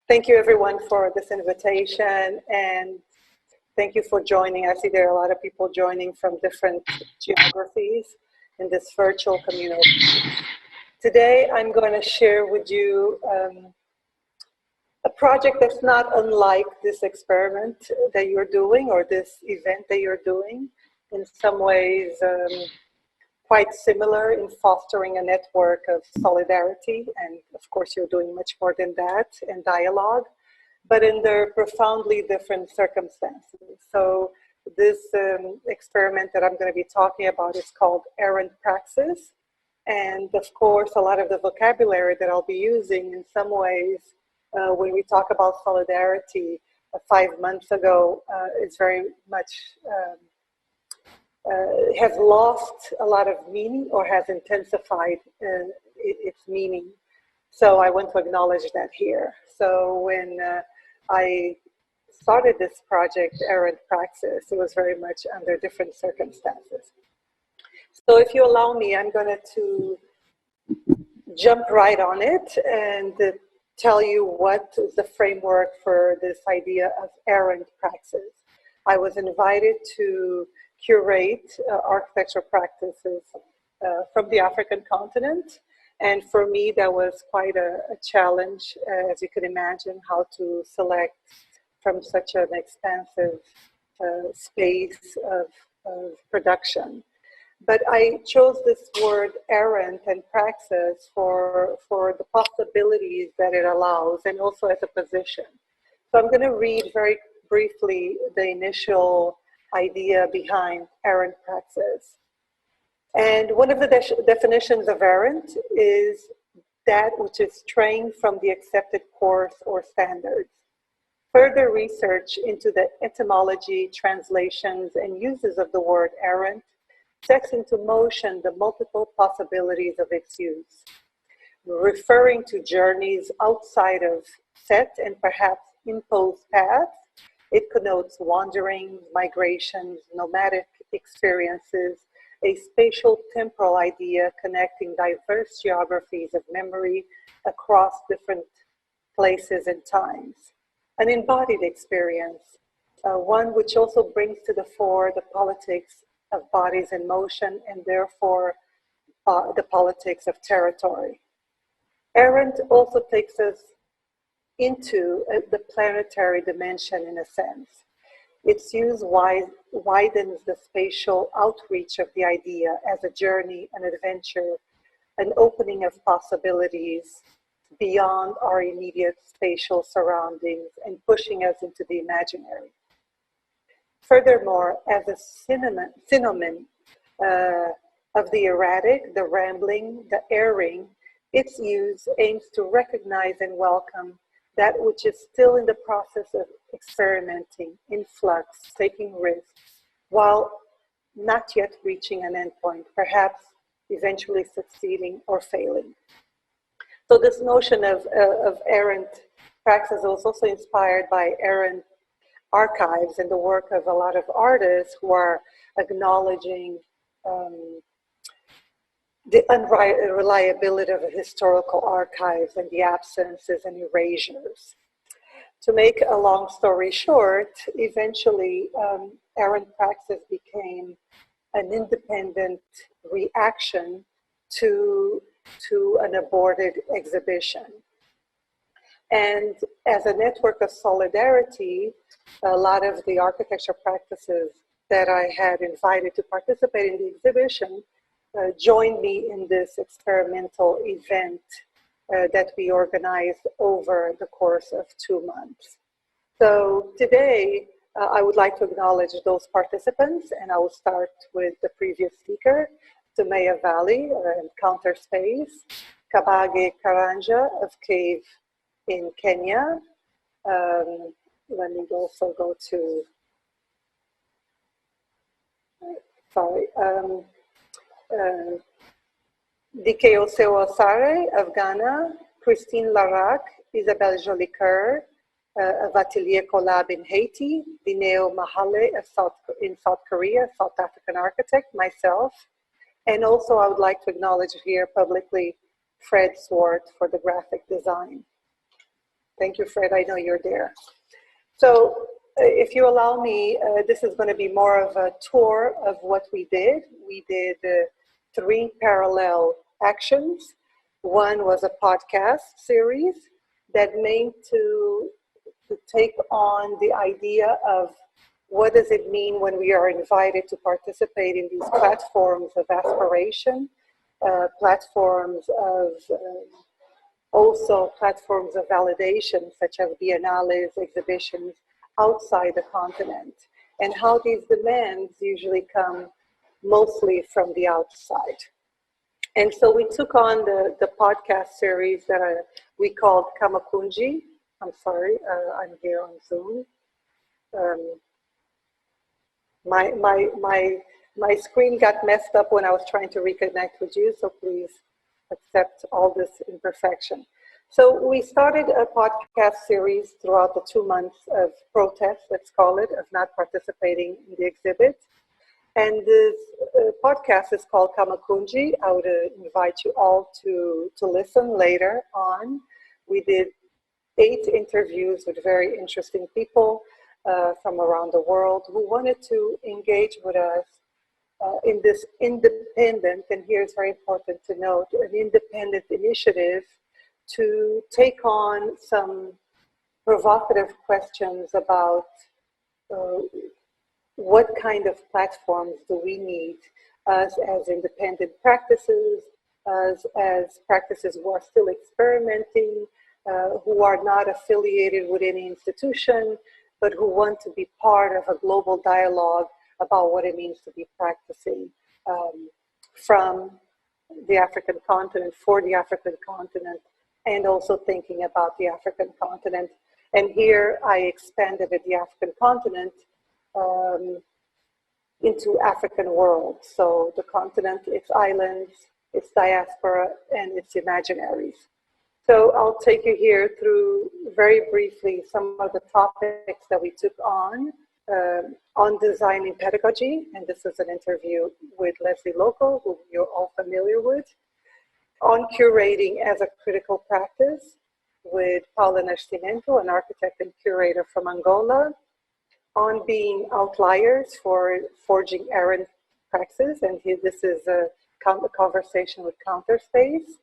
Thank you everyone for this invitation, and thank you for joining. I see there are a lot of people joining from different geographies in this virtual community. Today I'm going to share with you a project that's not unlike this experiment that you're doing or this event that you're doing. In some ways quite similar in fostering a network of solidarity, and of course you're doing much more than that, and dialogue, but in their profoundly different circumstances. So this experiment that I'm going to be talking about is called errant praxis, and of course a lot of the vocabulary that I'll be using in some ways when we talk about solidarity 5 months ago is very much has lost a lot of meaning or has intensified its meaning. So I want to acknowledge that here. So when I started this project, Errant Praxis, it was very much under different circumstances. So if you allow me, I'm going to jump right on it and tell you what is the framework for this idea of errant praxis. I was invited to curate architecture practices from the African continent. And for me, that was quite a challenge, as you can imagine, how to select from such an expansive space of production. But I chose this word errant and praxis for the possibilities that it allows, and also as a position. So I'm going to read very briefly the initial idea behind errant praxis. And one of the definitions of errant is that which is straying from the accepted course or standards. Further research into the etymology, translations, and uses of the word errant sets into motion the multiple possibilities of its use. Referring to journeys outside of set and perhaps imposed paths, it connotes wanderings, migrations, nomadic experiences, a spatial temporal idea connecting diverse geographies of memory across different places and times. An embodied experience, one which also brings to the fore the politics of bodies in motion, and therefore the politics of territory. Errant also takes us into the planetary dimension in a sense. Its use widens the spatial outreach of the idea as a journey, an adventure, an opening of possibilities beyond our immediate spatial surroundings and pushing us into the imaginary. Furthermore, as a synonym of the erratic, the rambling, the erring, its use aims to recognize and welcome that which is still in the process of experimenting, in flux, taking risks, while not yet reaching an endpoint, perhaps eventually succeeding or failing. So this notion of errant praxis was also inspired by errant archives and the work of a lot of artists who are acknowledging the unreliability of historical archives and the absences and erasures. To make a long story short, eventually errant praxis became an independent reaction to an aborted exhibition. And as a network of solidarity, a lot of the architecture practices that I had invited to participate in the exhibition joined me in this experimental event that we organized over the course of 2 months. So today, I would like to acknowledge those participants, and I will start with the previous speaker, Tumea Valley, Encounter Space, Kabage Karanja of Cave in Kenya. Let me also go to, Dikeo Sewasare of Ghana, Christine Larac, Isabelle Jolicoeur of Atelier Collab in Haiti, Dineo Mahale in South Korea, South African architect, myself, and also I would like to acknowledge here publicly Fred Swart for the graphic design. Thank you, Fred. I know you're there. So if you allow me, this is going to be more of a tour of what we did. We did 3 parallel actions. One was a podcast series that aimed to take on the idea of what does it mean when we are invited to participate in these platforms of aspiration, platforms of also platforms of validation, such as biennales, exhibitions outside the continent, and how these demands usually come mostly from the outside. And so we took on the podcast series that we called Kamakunji. I'm sorry, I'm here on Zoom. My screen got messed up when I was trying to reconnect with you, so please accept all this imperfection. So we started a podcast series throughout the 2 months of protest, let's call it, of not participating in the exhibit. And this podcast is called Kamakunji. I would invite you all to listen later on. We did 8 interviews with very interesting people from around the world who wanted to engage with us in this independent, and here it's very important to note, an independent initiative to take on some provocative questions about what kind of platforms do we need as independent practices, as practices who are still experimenting, who are not affiliated with any institution, but who want to be part of a global dialogue about what it means to be practicing from the African continent, for the African continent, and also thinking about the African continent. And here I expanded the African continent into African world. So the continent, its islands, its diaspora, and its imaginaries. So I'll take you here through very briefly some of the topics that we took on designing pedagogy, and this is an interview with Leslie Loco, who you're all familiar with, on curating as a critical practice with Paulo, an architect and curator from Angola, on being outliers for forging errand praxis, and this is a conversation with Counterspace.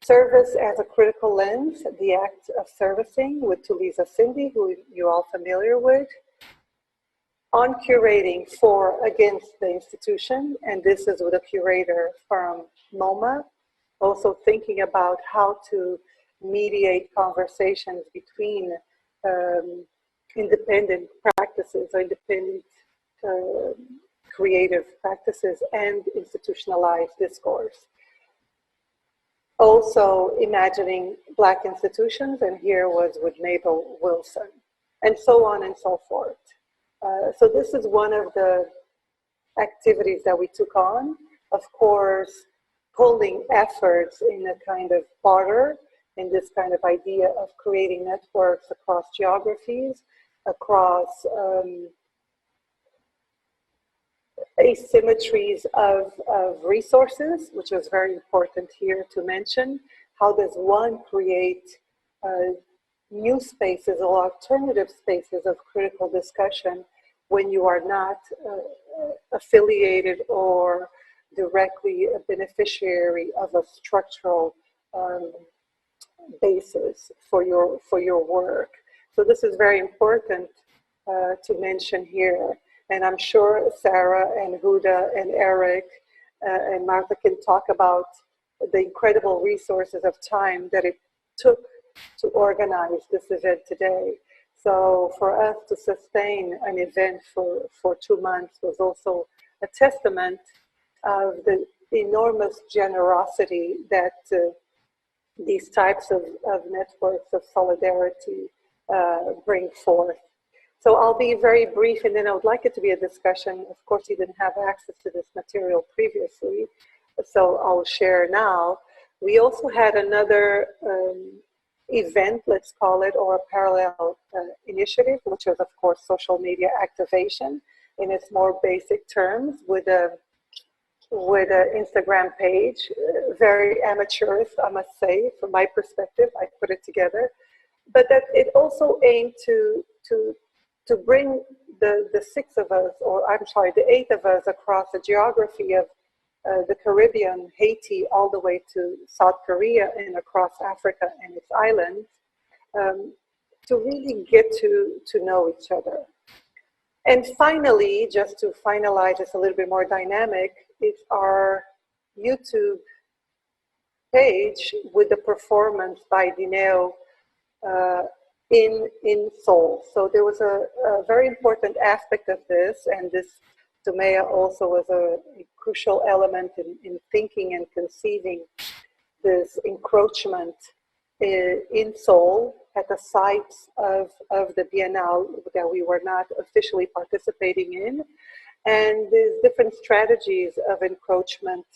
Service as a critical lens, the act of servicing with Tulisa Cindy, who you're all familiar with. On curating for against the institution, and this is with a curator from MoMA, also thinking about how to mediate conversations between independent practices or independent creative practices and institutionalized discourse. Also imagining Black institutions, and here was with Mabel Wilson, and so on and so forth. So this is one of the activities that we took on. Of course, pulling efforts in a kind of barter, in this kind of idea of creating networks across geographies, across asymmetries of resources, which was very important here to mention. How does one create new spaces or alternative spaces of critical discussion when you are not affiliated or directly a beneficiary of a structural basis for your work? So this is very important to mention here. And I'm sure Sarah and Huda and Eric and Martha can talk about the incredible resources of time that it took to organize this event today. So for us to sustain an event for 2 months was also a testament of the enormous generosity that these types of networks of solidarity bring forth. So I'll be very brief, and then I would like it to be a discussion. Of course, you didn't have access to this material previously, so I'll share now. We also had another event, let's call it, or a parallel initiative, which was, of course, social media activation in its more basic terms, with an Instagram page, very amateurish, I must say, from my perspective. I put it together. but that it also aimed to bring the six of us, or I'm sorry, the eight of us across the geography of the Caribbean, Haiti, all the way to South Korea and across Africa and its islands, to really get to know each other. And finally, just to finalize, it's a little bit more dynamic, it's our YouTube page with the performance by Dineo in Seoul. So there was a very important aspect of this, and this Tumea also was a crucial element in thinking and conceiving this encroachment in Seoul at the sites of the Biennale that we were not officially participating in, and these different strategies of encroachment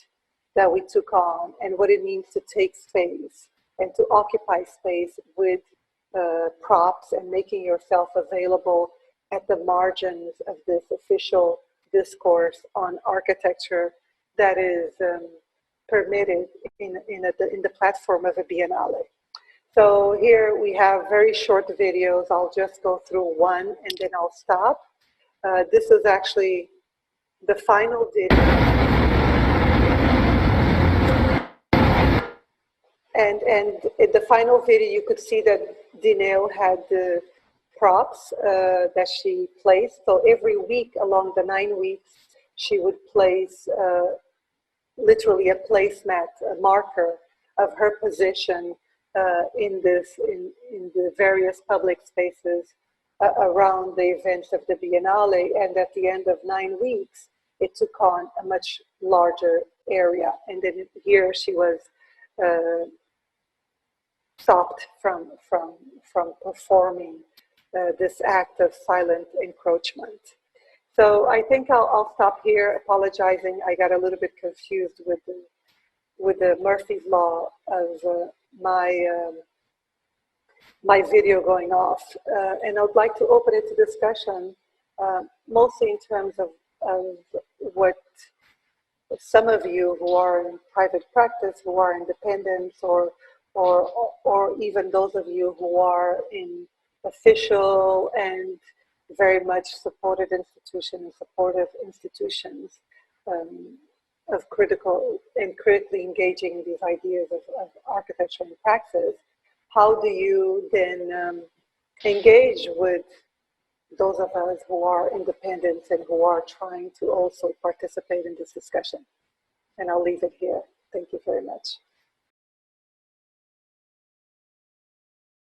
that we took on, and what it means to take space and to occupy space with props and making yourself available at the margins of this official discourse on architecture that is permitted in the platform of a Biennale. So here we have very short videos. I'll just go through one and then I'll stop. This is actually the final video. And in the final video, you could see that Dineo had the props that she placed. So every week along the 9 weeks, she would place literally a placemat, a marker of her position in the various public spaces around the events of the Biennale. And at the end of 9 weeks, it took on a much larger area. And then here she was stopped from performing this act of silent encroachment. So I think I'll stop here, apologizing. I got a little bit confused with the Murphy's Law of my video going off. And I would like to open it to discussion, mostly in terms of what some of you who are in private practice, who are independent, or even those of you who are in official and very much supported institutions, supportive institutions of critically engaging in these ideas of architecture and praxis. How do you then engage with those of us who are independent and who are trying to also participate in this discussion? And I'll leave it here. Thank you very much.